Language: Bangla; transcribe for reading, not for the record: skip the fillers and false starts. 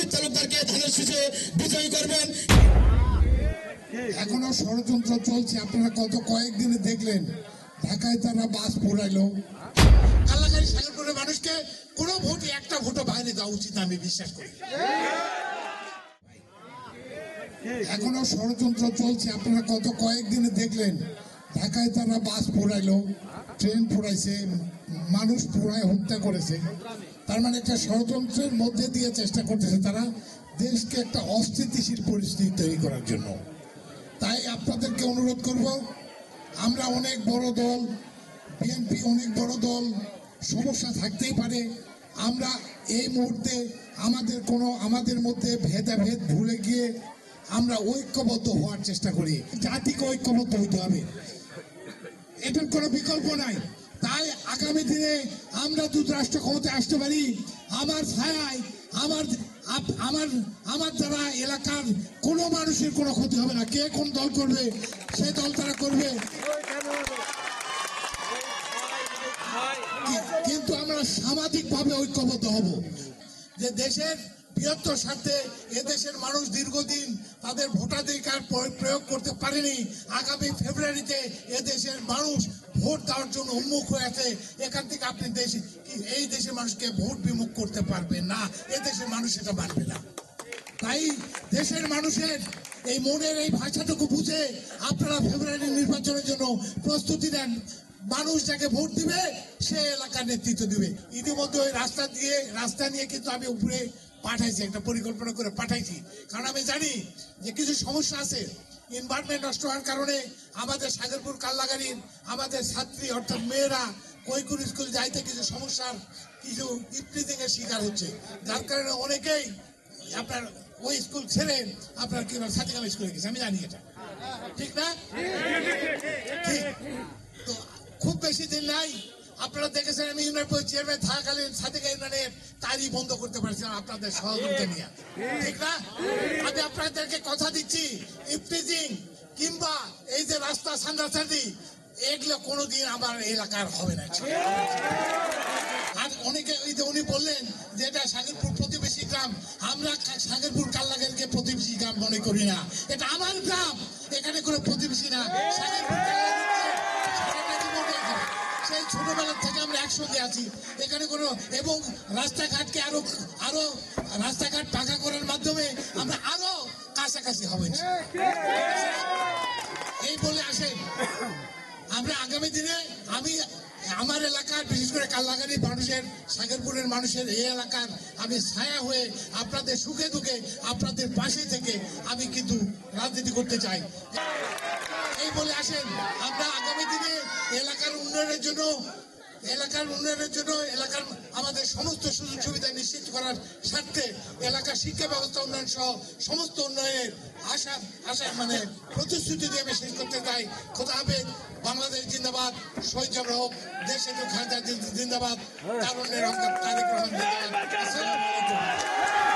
শহীদ তালুকদারকে ধানের শীষে বিজয়ী করবেন। এখনো ষড়যন্ত্র চলছে। আপনারা গত কয়েকদিনে দেখলেন ঢাকায় তারা বাস পোড়াইলো। কালাকারী সাগরপুরের মানুষকে কোনো ভোটে একটা ভোটও বাইরে যাওয়া উচিত আমি বিশ্বাস করি। এখনো ষড়যন্ত্র চলছে। আপনারা গত কয়েকদিনে দেখলেন ঢাকায় তারা বাস পোড়াইলো, ট্রেন পোড়াইছে, মানুষ পোড়ায় হত্যা করেছে। তার মানে একটা ষড়যন্ত্রের মধ্যে দিয়ে চেষ্টা করতেছে তারা দেশকে একটা অস্থিতিশীল পরিস্থিতি তৈরি করার জন্য। তাই আপনাদেরকে অনুরোধ করব, আমরা অনেক বড় দল, বিএনপি অনেক বড় দল, সমস্যা থাকতেই পারে। আমরা এই মুহূর্তে আমাদের মধ্যে ভেদাভেদ ভুলে গিয়ে আমরা ঐক্যবদ্ধ হওয়ার চেষ্টা করি। জাতিকে ঐক্যবদ্ধ হইতে হবে, এটার কোনো বিকল্প নাই। তাই আগামী দিনে আমরা যুক্তরাষ্ট্র ক্ষমতায় আসতে পারি। আমার ছায়ায় আমার দ্বারা এলাকার কোনো মানুষের কোনো ক্ষতি হবে না। কে কোন দল করবে সেই দল তারা করবে, কিন্তু আমরা সামাজিকভাবে ঐক্যবদ্ধ হব। যে দেশের বৃহত্তর স্বার্থে এদেশের মানুষ দীর্ঘদিন তাদের ভোটাধিকার প্রয়োগ করতে পারেনি। আগামী ফেব্রুয়ারিতে এদেশের মানুষ ভোট দেওয়ার জন্য উন্মুখ হয়ে আছে। এখান থেকে আপনি এই দেশের মানুষকে ভোট বিমুখ করতে পারবেন না, এদেশের মানুষ এটা মানবে না। তাই দেশের মানুষের এই মনের এই ভাষাটুকু বুঝে আপনারা ফেব্রুয়ারি নির্বাচনের জন্য প্রস্তুতি নেন। মানুষ যাকে ভোট দিবে সে এলাকার নেতৃত্ব দিবে। ইতিমধ্যে ওই রাস্তা নিয়ে কিন্তু আমি উপরে পাঠাইছি, একটা পরিকল্পনা করে পাঠাইছি। কারণ আমি জানি যে কিছু সমস্যা আছে। এনভায়রনমেন্ট নষ্ট হওয়ার কারণে আমাদের সাগরপুর কাল্লাগাড়ির আমাদের ছাত্রী অর্থাৎ মেয়েরা কৈকুর স্কুল যাইতে কিছু সমস্যার কিছু ইফটিজিং এর শিকার হচ্ছে, যার কারণে অনেকেই আপনার ওই স্কুল ছেড়ে আপনার কি সাথীগাম স্কুলে গেছে। আমি জানি এটা ঠিক না, ঠিক। তো খুব বেশি দিন নাই, আপনারা দেখেছেন আমি ইউনিয়ন চেয়ারম্যান থাকাকালীন সাথীগা ইউনিয়নের তারই বন্ধ করতে পারছিলাম আপনাদের সহযোগিতা নিয়ে, ঠিক না? আমি আপনাদেরকে কথা দিচ্ছি, ইফটিজিং কিংবা এই যে রাস্তা সান্ডাসান্ডি এগুলো কোনোদিন আমার এলাকার হবে না। আর অনেকে উনি বললেন যে এটা সাগরপুর প্রতিবেশী গ্রাম। আমরা সাগরপুর কাল্লাগাড়িকে প্রতিবেশী গ্রাম মনে করি না, এটা আমার গ্রাম, এখানে কোনো প্রতিবেশী না। সাগরপুর সেই ছোটবেলা থেকে আমরা একসঙ্গে আছি এখানে কোনো, এবং রাস্তাঘাটকে আরো রাস্তাঘাট পাকা করার মাধ্যমে আমরা আরো কাছাকাছি হব এই বলে আসেন। আমরা আগামী দিনে আমার এলাকার বিশেষ করে কাল্লাগাড়ির মানুষের, সাগরপুরের মানুষের, এই এলাকার আমি ছায়া হয়ে আপনাদের সুখে দুঃখে আপনাদের পাশে থেকে আমি কিন্তু রাজনীতি করতে চাই। এই বলে আসেন, আমরা আগামী দিনে এলাকার উন্নয়নের জন্য এলাকার আমাদের সমস্ত সুযোগ সুবিধা নিশ্চিত করার স্বার্থে এলাকার শিক্ষা ব্যবস্থা উন্নয়ন সহ সমস্ত উন্নয়নের আশা মানে প্রতিশ্রুতি দিয়ে আমি শেষ করতে চাই। খোদা হাফেজ। বাংলাদেশ জিন্দাবাদ, শহীদ জনগণ হোক, দেশে খালেদা জিন্দাবাদ, তারুণ্যের তারেক রহমান জিন্দাবাদ। আসসালামু আলাইকুম।